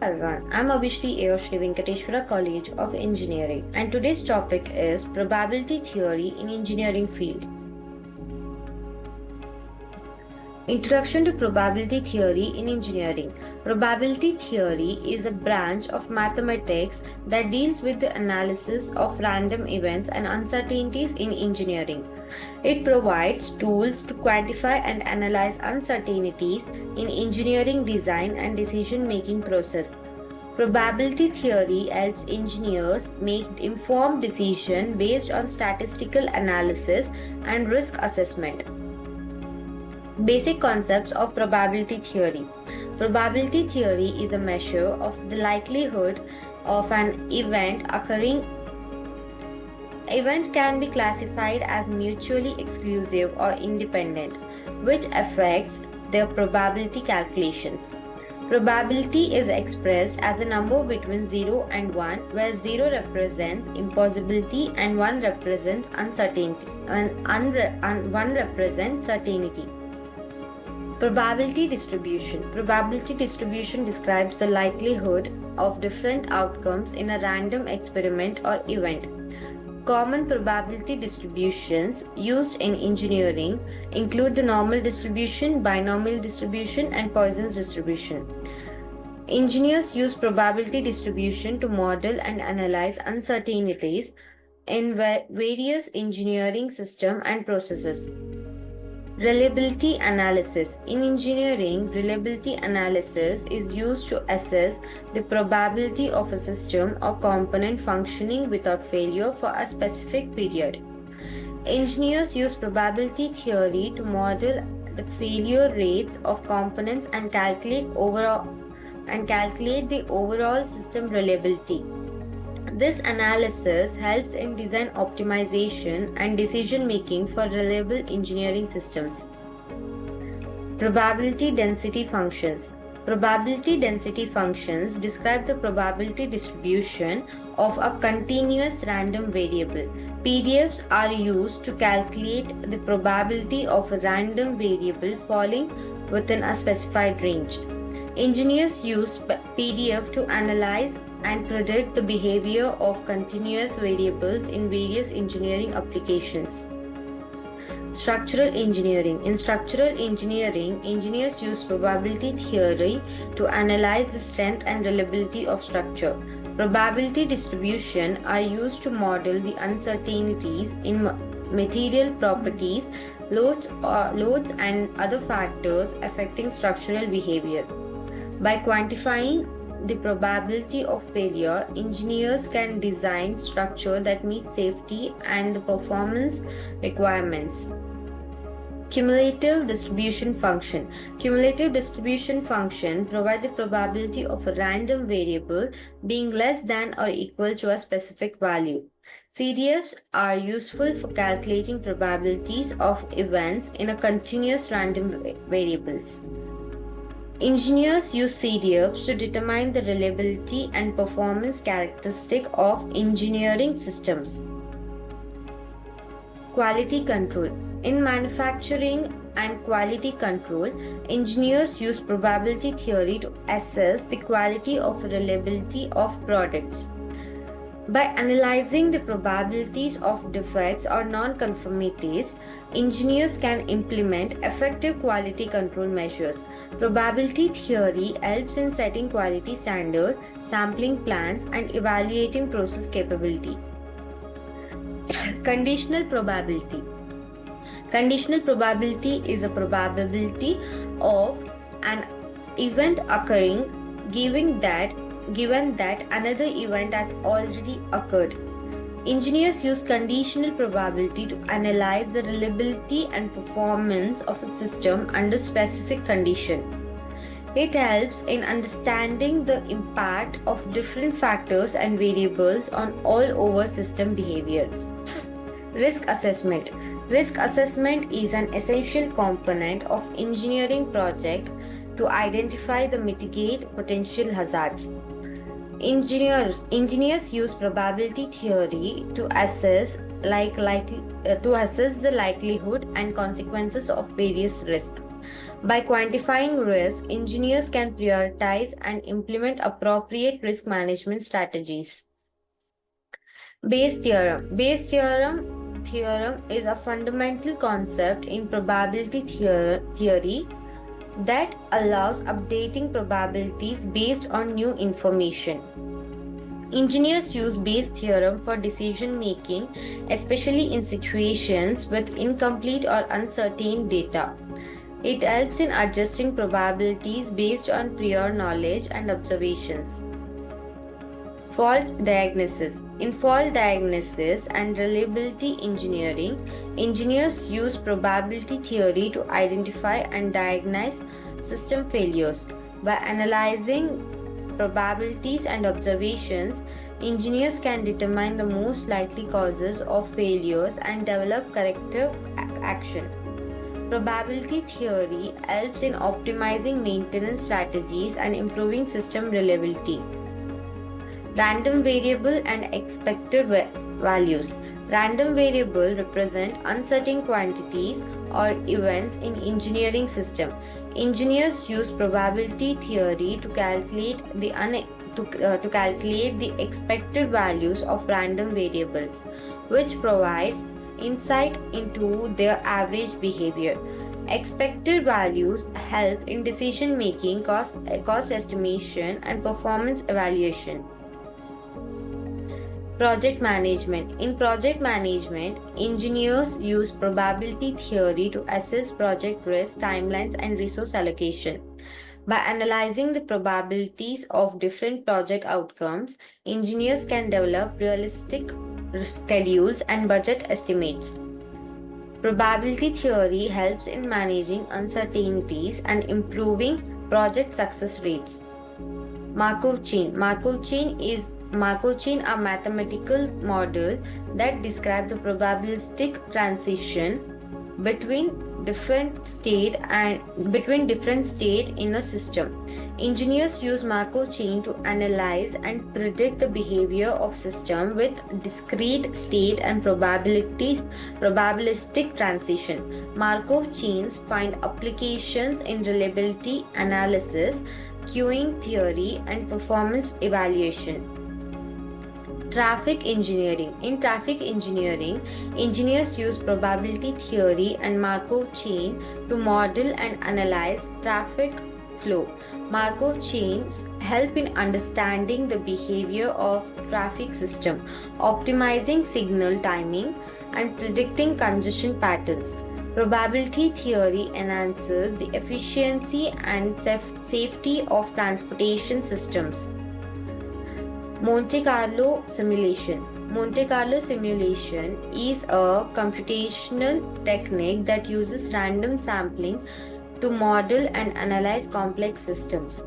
everyone, I'm Abhishri A. of Sri Venkateshwara College of Engineering, and today's topic is probability theory in engineering field. Introduction to probability theory in engineering. Probability theory is a branch of mathematics that deals with the analysis of random events and uncertainties in engineering. It provides tools to quantify and analyze uncertainties in engineering design and decision-making process. Probability theory helps engineers make informed decisions based on statistical analysis and risk assessment. Basic concepts of probability theory. Probability theory is a measure of the likelihood of an event occurring. Event can be classified as mutually exclusive or independent, which affects their probability calculations. Probability is expressed as a number between 0 and 1, where 0 represents impossibility and 1 represents uncertainty, and 1 represents certainty. Probability distribution. Probability distribution describes the likelihood of different outcomes in a random experiment or event. Common probability distributions used in engineering include the normal distribution, binomial distribution, and Poisson's distribution. Engineers use probability distribution to model and analyze uncertainties in various engineering systems and processes. Reliability analysis. In engineering, reliability analysis is used to assess the probability of a system or component functioning without failure for a specific period. Engineers use probability theory to model the failure rates of components and calculate the overall system reliability. This analysis helps in design optimization and decision making for reliable engineering systems. Probability density functions. Probability density functions describe the probability distribution of a continuous random variable. PDFs are used to calculate the probability of a random variable falling within a specified range. Engineers use PDF to analyze and predict the behavior of continuous variables in various engineering applications. Structural engineering. In structural engineering, engineers use probability theory to analyze the strength and reliability of structure. Probability distribution are used to model the uncertainties in material properties, loads and other factors affecting structural behavior. By quantifying the probability of failure, engineers can design structure that meets safety and the performance requirements. Cumulative distribution function. Cumulative distribution function provide the probability of a random variable being less than or equal to a specific value. CDFs are useful for calculating probabilities of events in a continuous random variables. Engineers use CDFs to determine the reliability and performance characteristic of engineering systems. Quality control. In manufacturing and quality control, engineers use probability theory to assess the quality of reliability of products. By analyzing the probabilities of defects or non-conformities, engineers can implement effective quality control measures. Probability theory helps in setting quality standards, sampling plans, and evaluating process capability. Conditional probability. Conditional probability is a probability of an event occurring given that another event has already occurred. Engineers use conditional probability to analyze the reliability and performance of a system under specific condition. It helps in understanding the impact of different factors and variables on all over system behavior. Risk assessment. Risk assessment is an essential component of engineering project to identify the mitigate potential hazards. Engineers use probability theory to assess the likelihood and consequences of various risks. By quantifying risk, engineers can prioritize and implement appropriate risk management strategies. Bayes theorem. Bayes theorem is a fundamental concept in probability theory that allows updating probabilities based on new information. Engineers use Bayes' theorem for decision making, especially in situations with incomplete or uncertain data. It helps in adjusting probabilities based on prior knowledge and observations. Fault diagnosis. In fault diagnosis and reliability engineering, engineers use probability theory to identify and diagnose system failures. By analyzing probabilities and observations, engineers can determine the most likely causes of failures and develop corrective action. Probability theory helps in optimizing maintenance strategies and improving system reliability. Random variable and expected values. Random variable represent uncertain quantities or events in engineering system. Engineers use probability theory to calculate the expected values of random variables, which provides insight into their average behavior. Expected values help in decision making, cost estimation, and performance evaluation. Project management. In project management, engineers use probability theory to assess project risk, timelines, and resource allocation. By analyzing the probabilities of different project outcomes, engineers can develop realistic schedules and budget estimates. Probability theory helps in managing uncertainties and improving project success rates. Markov chain. Markov chain are mathematical model that describe the probabilistic transition between different state in a system. Engineers use Markov chain to analyze and predict the behavior of system with discrete state and probabilistic transition. Markov chains find applications in reliability analysis, queuing theory, and performance evaluation. Traffic engineering. In traffic engineering, engineers use probability theory and Markov chain to model and analyze traffic flow. Markov chains help in understanding the behavior of traffic system, optimizing signal timing, and predicting congestion patterns. Probability theory enhances the efficiency and safety of transportation systems. Monte Carlo simulation. Monte Carlo simulation is a computational technique that uses random sampling to model and analyze complex systems.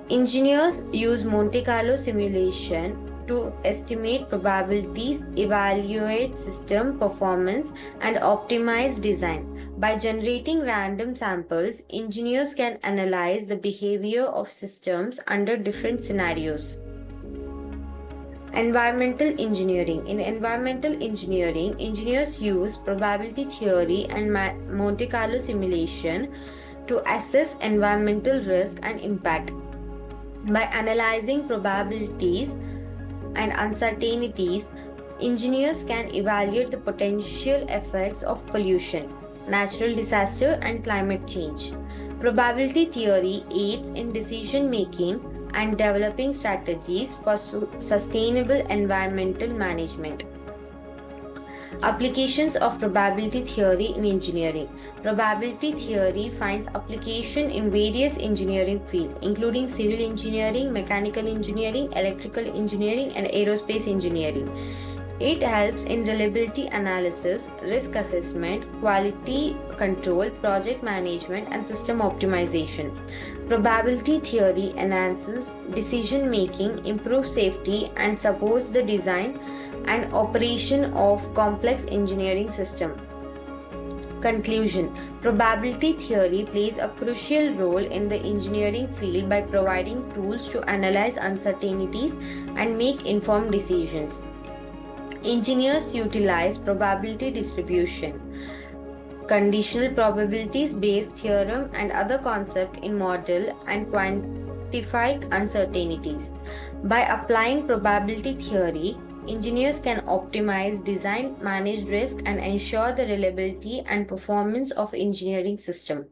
Engineers use Monte Carlo simulation to estimate probabilities, evaluate system performance, and optimize design. By generating random samples, engineers can analyze the behavior of systems under different scenarios. Environmental engineering. In environmental engineering, engineers use probability theory and Monte Carlo simulation to assess environmental risk and impact. By analyzing probabilities and uncertainties, engineers can evaluate the potential effects of pollution, natural disaster, and climate change. Probability theory aids in decision making and developing strategies for sustainable environmental management. Applications of probability theory in engineering. Probability theory finds application in various engineering fields, including civil engineering, mechanical engineering, electrical engineering, and aerospace engineering. It helps in reliability analysis, risk assessment, quality control, project management, and system optimization. Probability theory enhances decision making, improves safety, and supports the design and operation of complex engineering systems. Conclusion. Probability theory plays a crucial role in the engineering field by providing tools to analyze uncertainties and make informed decisions. Engineers utilize probability distribution, conditional probabilities based theorem, and other concepts in model and quantify uncertainties. By applying probability theory, engineers can optimize design, manage risk, and ensure the reliability and performance of engineering system.